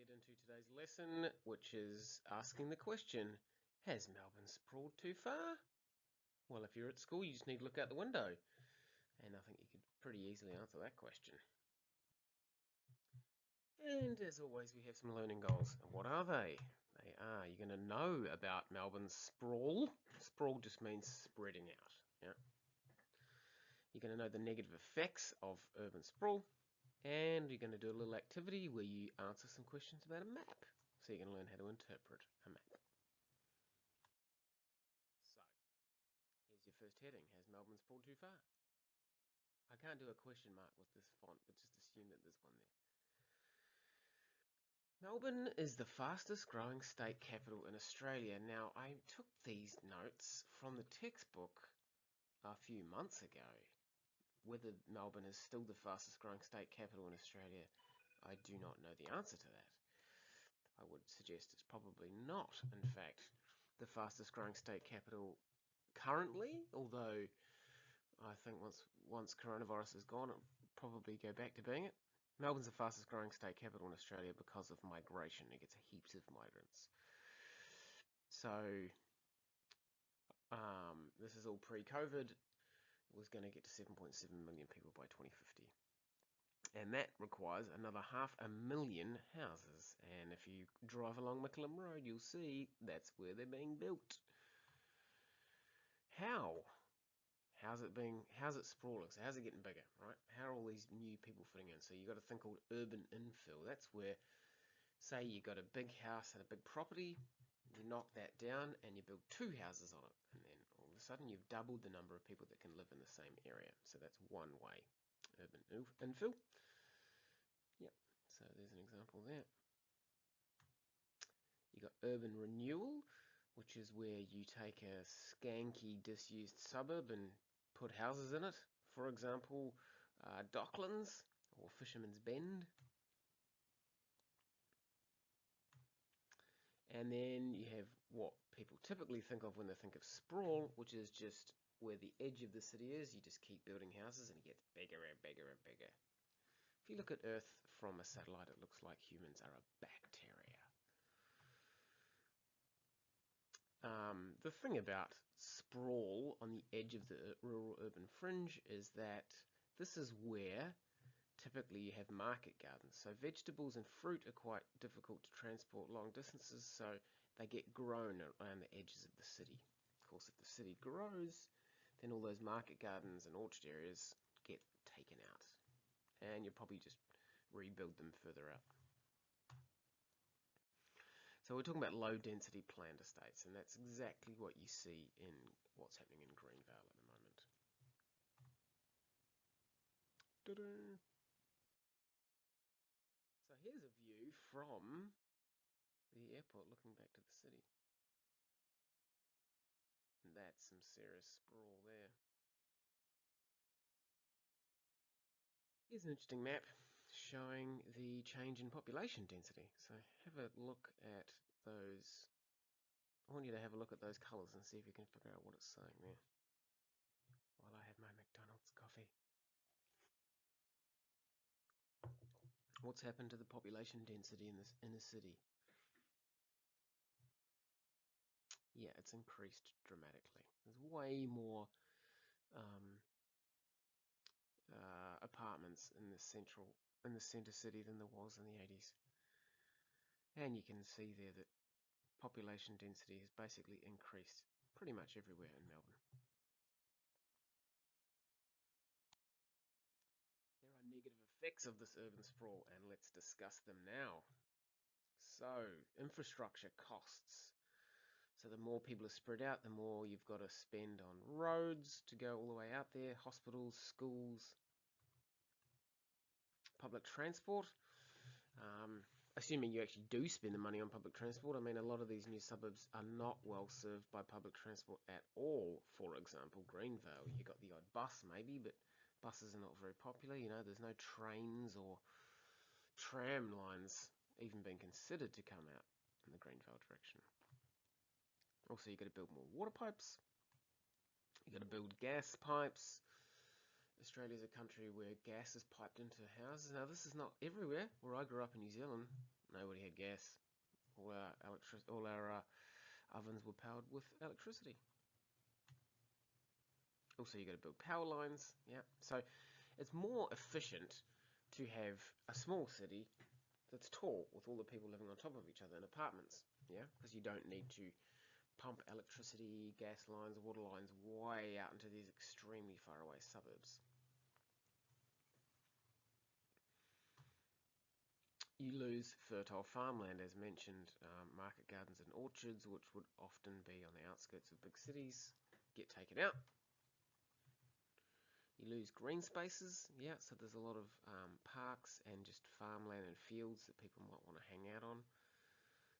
get into today's lesson, which is asking the question, has Melbourne sprawled too far? Well, if you're at school, you just need to look out the window. And I think you could pretty easily answer that question. And as always, we have some learning goals. And what are they? They are, you're going to know about Melbourne's sprawl. Sprawl just means spreading out. Yeah. You're going to know the negative effects of urban sprawl. And you're going to do a little activity where you answer some questions about a map. So you're going to learn how to interpret a map. So, here's your first heading. Has Melbourne sprawled too far? I can't do a question mark with this font, but just assume that there's one there. Melbourne is the fastest growing state capital in Australia. Now, I took these notes from the textbook a few months ago. Whether Melbourne is still the fastest growing state capital in Australia, I do not know the answer to that. I would suggest it's probably not, in fact, the fastest growing state capital currently, although I think once coronavirus is gone, it'll probably go back to being it. Melbourne's the fastest growing state capital in Australia because of migration. It gets heaps of migrants. So this is all pre-COVID. It was going to get to 7.7 million people by 2050. And that requires another 500,000 houses. And if you drive along Mickleham Road, you'll see that's where they're being built. How? How's it sprawling? So how's it getting bigger, right? How are all these new people fitting in? So you've got a thing called urban infill. That's where, say you got a big house and a big property, you knock that down and you build two houses on it. And then all of a sudden you've doubled the number of people that can live in the same area. So that's one way, urban infill. Yep, so there's an example there. You got urban renewal, which is where you take a skanky, disused suburb and put houses in it. For example, Docklands or Fisherman's Bend. And then you have what people typically think of when they think of sprawl, which is just where the edge of the city is. You just keep building houses and it gets bigger and bigger and bigger. If you look at Earth from a satellite, it looks like humans are a bacteria. The thing about sprawl on the edge of the rural-urban fringe is that this is where typically you have market gardens. So vegetables and fruit are quite difficult to transport long distances, so they get grown around the edges of the city. Of course, if the city grows, then all those market gardens and orchard areas get taken out. And you'll probably just rebuild them further out. So we're talking about low-density planned estates, and that's exactly what you see in what's happening in Greenvale at the moment. Ta-da! So here's a view from the airport looking back to the city. And that's some serious sprawl there. Here's an interesting map showing the change in population density. So have a look at those. I want you to have a look at those colours and see if you can figure out what it's saying there. While I have my McDonald's coffee. What's happened to the population density in this inner city? Yeah, it's increased dramatically. There's way more apartments in the center city than there was in the 80s. And you can see there that population density has basically increased pretty much everywhere in Melbourne. There are negative effects of this urban sprawl, and let's discuss them now. So, infrastructure costs. So the more people are spread out, the more you've got to spend on roads to go all the way out there, hospitals, schools, public transport. Assuming you actually do spend the money on public transport. I mean, a lot of these new suburbs are not well served by public transport at all. For example, Greenvale, you got the odd bus maybe, but buses are not very popular. You know, there's no trains or tram lines even being considered to come out in the Greenvale direction. Also, you've got to build more water pipes. You've got to build gas pipes. Australia's a country where gas is piped into houses. Now, this is not everywhere. Where I grew up in New Zealand, Nobody had gas. All our ovens were powered with electricity. Also, you got to build power lines. Yeah, so it's more efficient to have a small city that's tall with all the people living on top of each other in apartments. Yeah, because you don't need to pump electricity, gas lines, water lines way out into these extremely far away suburbs. You lose fertile farmland, as mentioned, market gardens and orchards, which would often be on the outskirts of big cities, get taken out. You lose green spaces, yeah, so there's a lot of parks and just farmland and fields that people might want to hang out on.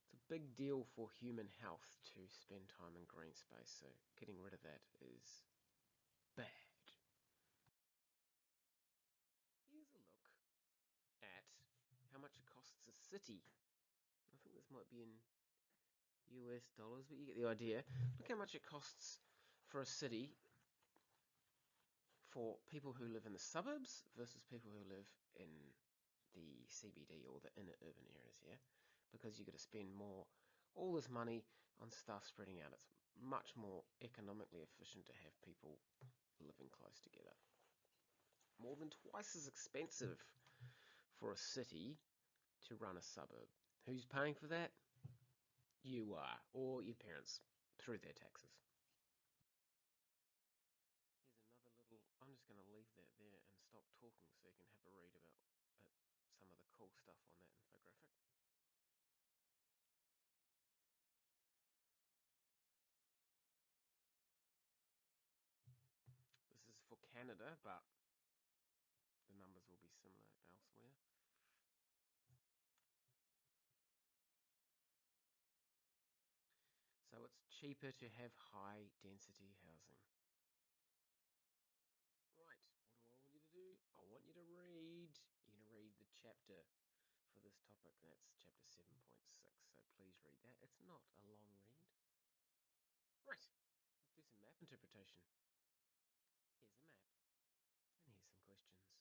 It's a big deal for human health to spend time in green space, so getting rid of that is bad. Here's a look at how much it costs a city. I think this might be in US dollars, but you get the idea. Look how much it costs for a city for people who live in the suburbs versus people who live in the CBD or the inner urban areas, yeah? Because you've got to spend all this money on stuff spreading out. It's much more economically efficient to have people living close together. More than twice as expensive for a city to run a suburb. Who's paying for that? You are, or your parents, through their taxes. Here's another little, I'm just going to leave that there and stop talking so you can have a read about some of the cool stuff on that infographic. This is for Canada, but the numbers will be similar elsewhere. So it's cheaper to have high density housing. Right, what do I want you to do? I want you to read. You're going to read the chapter for this topic. That's chapter 7.6. So please read that. It's not a long read. Right, let's do some map interpretation. Here's a map, and here's some questions.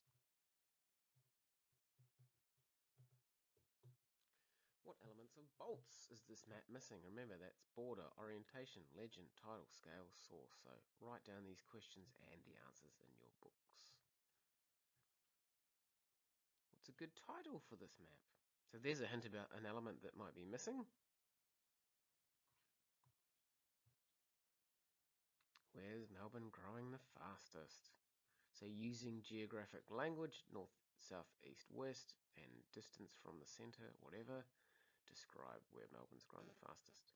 What elements of bolts is this map missing? Remember, that's border, orientation, legend, title, scale, source. So write down these questions and the answers in your books. What's a good title for this map? So there's a hint about an element that might be missing. Where's Melbourne growing the fastest? So using geographic language, north, south, east, west, and distance from the centre, whatever, describe where Melbourne's growing the fastest.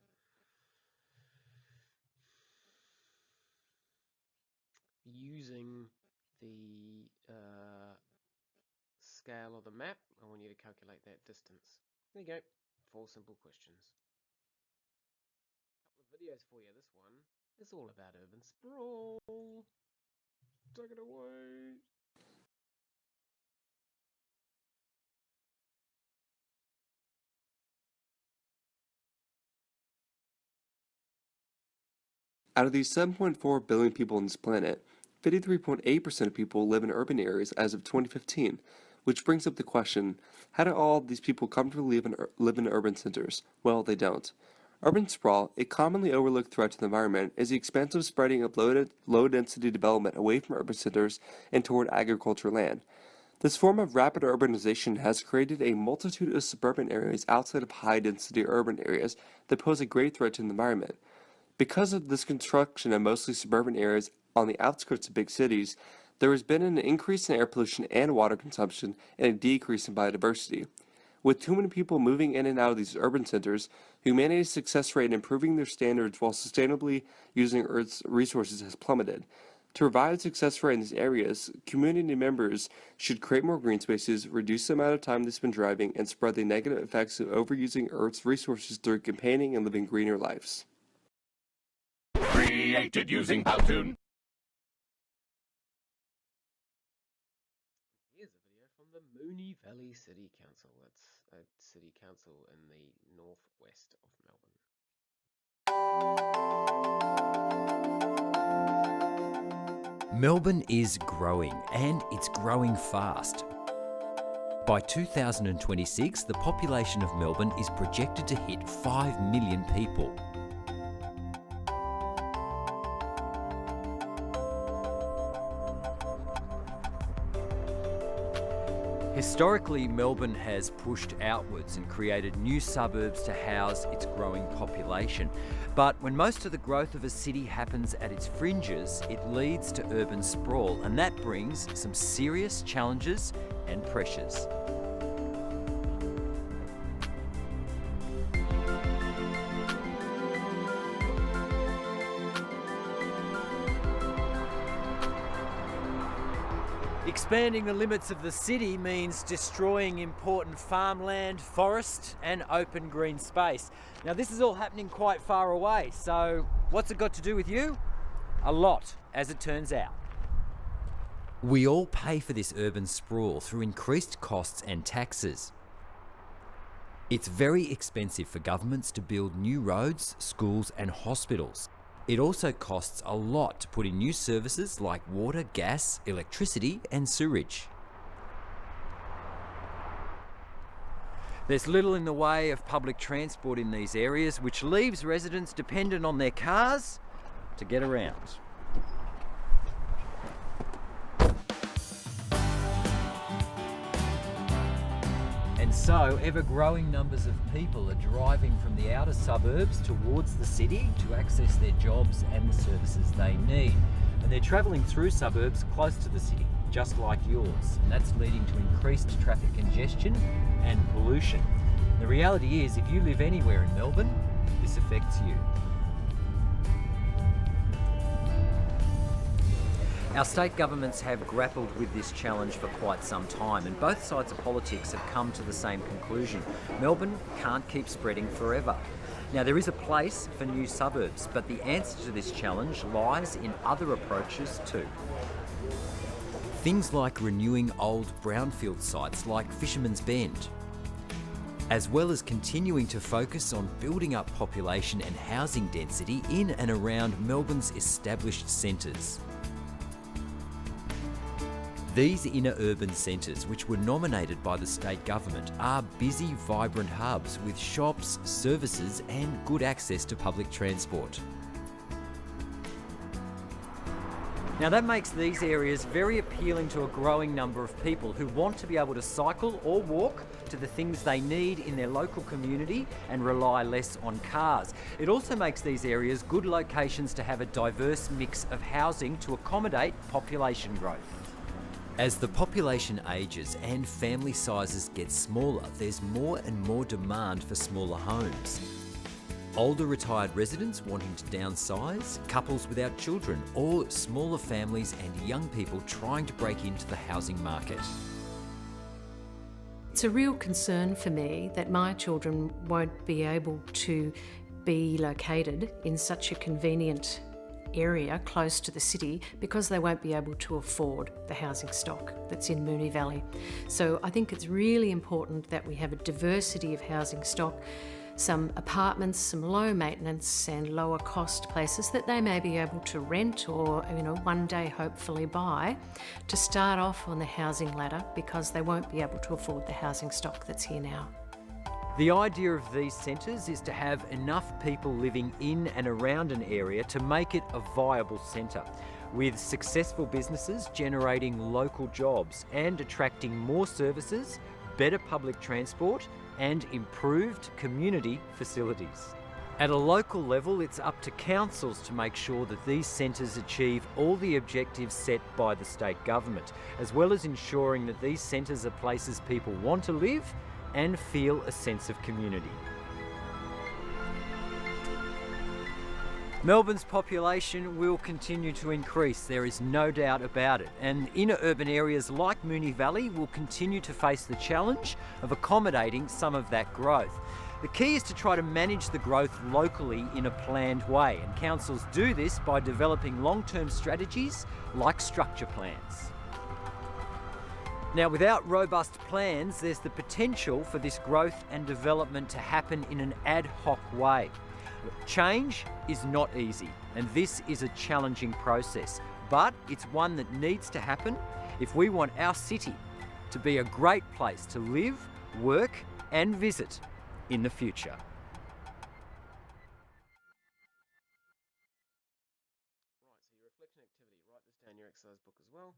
Using the scale of the map, I want you to calculate that distance. There you go, 4 simple questions. A couple of videos for you. This one is all about urban sprawl. Take it away. Out of these 7.4 billion people on this planet, 53.8% of people live in urban areas as of 2015, which brings up the question, how do all these people comfortably live in urban centers? Well, they don't. Urban sprawl, a commonly overlooked threat to the environment, is the expansive spreading of low-density development away from urban centers and toward agricultural land. This form of rapid urbanization has created a multitude of suburban areas outside of high-density urban areas that pose a great threat to the environment. Because of this construction of mostly suburban areas on the outskirts of big cities, there has been an increase in air pollution and water consumption and a decrease in biodiversity. With too many people moving in and out of these urban centers, humanity's success rate in improving their standards while sustainably using Earth's resources has plummeted. To provide success rate in these areas, community members should create more green spaces, reduce the amount of time they spend driving, and spread the negative effects of overusing Earth's resources through campaigning and living greener lives. Created using Powtoon. Here's a video from the Moonee Valley City Council. That's a city council in the northwest of Melbourne. Melbourne is growing, and it's growing fast. By 2026, the population of Melbourne is projected to hit 5 million people. Historically, Melbourne has pushed outwards and created new suburbs to house its growing population. But when most of the growth of a city happens at its fringes, it leads to urban sprawl, and that brings some serious challenges and pressures. Expanding the limits of the city means destroying important farmland, forest and open green space. Now this is all happening quite far away, so what's it got to do with you? A lot, as it turns out. We all pay for this urban sprawl through increased costs and taxes. It's very expensive for governments to build new roads, schools and hospitals. It also costs a lot to put in new services like water, gas, electricity and sewerage. There's little in the way of public transport in these areas, which leaves residents dependent on their cars to get around. And so, ever-growing numbers of people are driving from the outer suburbs towards the city to access their jobs and the services they need. And they're travelling through suburbs close to the city, just like yours. And that's leading to increased traffic congestion and pollution. The reality is, if you live anywhere in Melbourne, this affects you. Our state governments have grappled with this challenge for quite some time, and both sides of politics have come to the same conclusion. Melbourne can't keep spreading forever. Now, there is a place for new suburbs, but the answer to this challenge lies in other approaches too. Things like renewing old brownfield sites like Fisherman's Bend, as well as continuing to focus on building up population and housing density in and around Melbourne's established centres. These inner urban centres, which were nominated by the state government, are busy, vibrant hubs with shops, services and good access to public transport. Now that makes these areas very appealing to a growing number of people who want to be able to cycle or walk to the things they need in their local community and rely less on cars. It also makes these areas good locations to have a diverse mix of housing to accommodate population growth. As the population ages and family sizes get smaller, there's more and more demand for smaller homes. Older retired residents wanting to downsize, couples without children, or smaller families and young people trying to break into the housing market. It's a real concern for me that my children won't be able to be located in such a convenient area close to the city because they won't be able to afford the housing stock that's in Moonee Valley. So I think it's really important that we have a diversity of housing stock, some apartments, some low maintenance and lower cost places that they may be able to rent or one day hopefully buy to start off on the housing ladder because they won't be able to afford the housing stock that's here now. The idea of these centres is to have enough people living in and around an area to make it a viable centre, with successful businesses generating local jobs and attracting more services, better public transport and improved community facilities. At a local level, it's up to councils to make sure that these centres achieve all the objectives set by the state government, as well as ensuring that these centres are places people want to live and feel a sense of community. Melbourne's population will continue to increase, there is no doubt about it, and inner urban areas like Moonee Valley will continue to face the challenge of accommodating some of that growth. The key is to try to manage the growth locally in a planned way, and councils do this by developing long-term strategies like structure plans. Now, without robust plans, there's the potential for this growth and development to happen in an ad hoc way. Change is not easy, and this is a challenging process, but it's one that needs to happen if we want our city to be a great place to live, work and visit in the future. Right, so your reflection activity, write this down in your exercise book as well.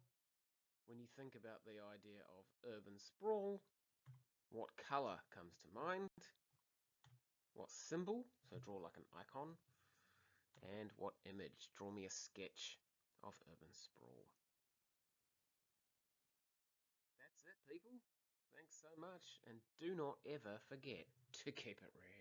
When you think about the idea of urban sprawl, what colour comes to mind? What symbol? So draw like an icon. And what image? Draw me a sketch of urban sprawl. That's it, people. Thanks so much, and do not ever forget to keep it real.